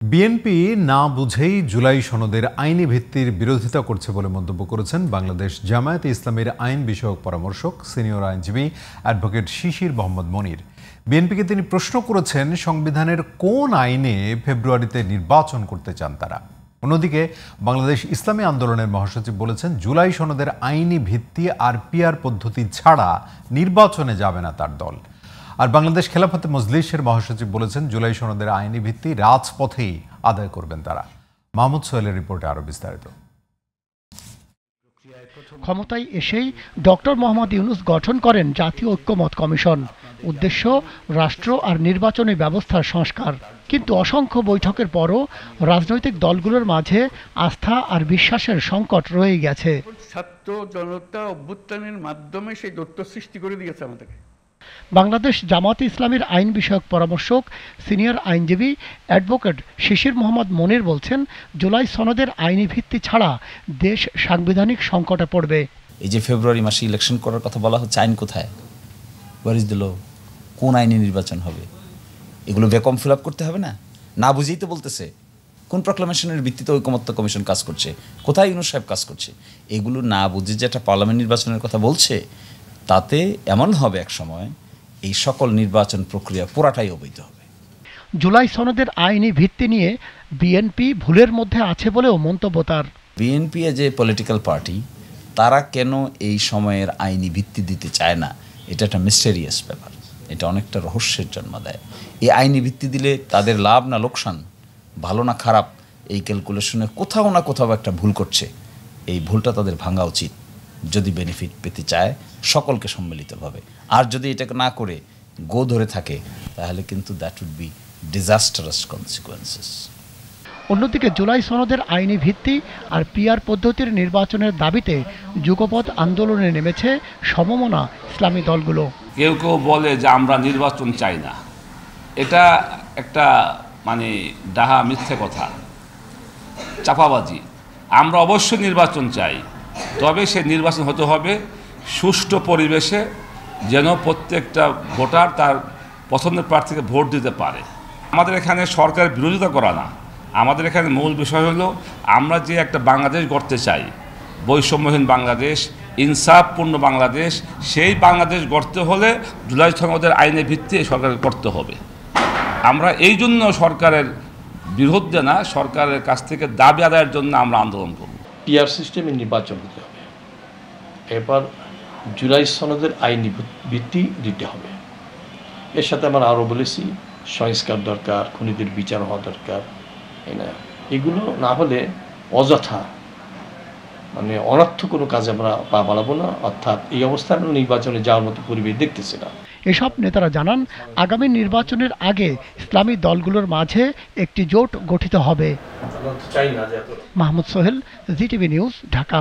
BNP না বুঝেই জুলাই সনদের আইনি ভিত্তির বিরোধিতা করছে বলে মন্তব্য করেছেন বাংলাদেশ জামায়াতে ইসলামীর আইন বিষয়ক পরামর্শক সিনিয়র আইনজীবী অ্যাডভোকেট শিশির মোহাম্মদ মনির। বিএনপিকে তিনি প্রশ্ন করেছেন, সংবিধানের কোন আইনে ফেব্রুয়ারিতে নির্বাচন করতে চান তারা। অন্যদিকে বাংলাদেশ ইসলামী আন্দোলনের মহাসচিব বলেছেন, জুলাই সনদের আইনি ভিত্তি আর পিআর পদ্ধতি ছাড়া নির্বাচনে যাবে না তার দল। আর বাংলাদেশ খেলাফতে মজলিসের মহাসচিব বলেছেন, জুলাই সনদের আইনি ভিত্তি রাজপথেই আদায় করবেন তারা। মাহমুদ সোহেলের রিপোর্টে আরো বিস্তারিত। ক্ষমতায় এসেই ডক্টর মোহাম্মদ ইউনূস গঠন করেন জাতীয় ঐক্যমত কমিশন। উদ্দেশ্য রাষ্ট্র আর নির্বাচনী ব্যবস্থার সংস্কার। কিন্তু অসংখ্য বৈঠকের পরও রাজনৈতিক দলগুলোর মাঝে আস্থা আর বিশ্বাসের সংকট রয়ে গেছে। ছাত্র জনতা অভ্যুত্থানের মাধ্যমে সেই দৈত্য সৃষ্টি করে দিয়েছে আমাদেরকে। বাংলাদেশ জামায়াতে ইসলামীর আইন বিষয়ক পরামর্শক সিনিয়র আইনজীবী অ্যাডভোকেট শিশির মোহাম্মদ মনির বলছেন, জুলাই সনদের আইনি ভিত্তি ছাড়া দেশ সাংবিধানিক সংকটে পড়বে। এই যে ফেব্রুয়ারি মাসে ইলেকশন করার কথা বলা হচ্ছে, আইন কোথায়? Where is the law? কোন আইনে নির্বাচন হবে? এগুলো বেকম ফিল আপ করতে হবে না? না বুঝেই তো বলতেছে। কোন প্রক্লামেশনের ভিত্তিতে ঐকমত্য কমিশন কাজ করছে? কোথায় ইউনূস সাহেব কাজ করছে? এগুলো না বুঝে যে একটা পার্লামেন্ট নির্বাচনের কথা বলছে, তাতে এমন হবে এক সময় এই সকল নির্বাচন প্রক্রিয়া পুরাটাই অবৈধ হবে। জুলাই সনদের আইনি ভিত্তি নিয়ে বিএনপি ভুলের মধ্যে আছে বলেও মন্তব্য তার। বিএনপি যে পলিটিক্যাল পার্টি, তারা কেন এই সময়ের আইনি ভিত্তি দিতে চায় না, এটা একটা মিস্টেরিয়াস ব্যাপার। এটা অনেকটা রহস্যের জন্ম দেয়। এই আইনি ভিত্তি দিলে তাদের লাভ না লোকসান, ভালো না খারাপ, এই ক্যালকুলেশনে কোথাও না কোথাও একটা ভুল করছে। এই ভুলটা তাদের ভাঙা উচিত যদি বেনিফিট পেতে চায় সকলকে সম্মিলিতভাবে। আর যদি এটাকে না করে গো ধরে থাকে, তাহলে কিন্তু that would be disastrous consequences. অন্যদিকে জুলাই সনদের আইনি ভিত্তি আর পিআর পদ্ধতির নির্বাচনের দাবিতে যুগপৎ আন্দোলনে নেমেছে সমমনা ইসলামী দলগুলো। কেউ কেউ বলে যে আমরা নির্বাচন চাই না, এটা একটা ডাহা মিথ্যে কথা, চাপাবাজি। আমরা অবশ্যই নির্বাচন চাই, তবে সে নির্বাচন হতে হবে সুষ্ঠু পরিবেশে, যেন প্রত্যেকটা ভোটার তার পছন্দের প্রার্থীকে ভোট দিতে পারে। আমাদের এখানে সরকারের বিরোধিতা করা না, আমাদের এখানে মূল বিষয় হলো আমরা যে একটা বাংলাদেশ গড়তে চাই, বৈষম্যহীন বাংলাদেশ, ইনসাফপূর্ণ বাংলাদেশ, সেই বাংলাদেশ গড়তে হলে জুলাই সনদের আইনের ভিত্তি সরকারের করতে হবে। আমরা এই জন্য সরকারের বিরুদ্ধে না, সরকারের কাছ থেকে দাবি আদায়ের জন্য আমরা আন্দোলন করব। পিআর সিস্টেমে নির্বাচন হতে হবে, এবার জুলাই সনদের আইনি ভিত্তি দিতে হবে। এর সাথে আমরা আরও বলেছি সংস্কার দরকার, খুনিদের বিচার হওয়া দরকার। এগুলো না হলে অযথা অনর্থ কোনো কাজে আমরা পা বাড়াবো না। অর্থাৎ এই অবস্থায় নির্বাচনে যাওয়ার মতো পরিবেশ দেখতেছি না। এসব নেতারা জানান, আগামী নির্বাচনের আগে ইসলামী দলগুলোর মাঝে একটি জোট গঠিত হবে। Mahmud Sohel, GTV news, Dhaka.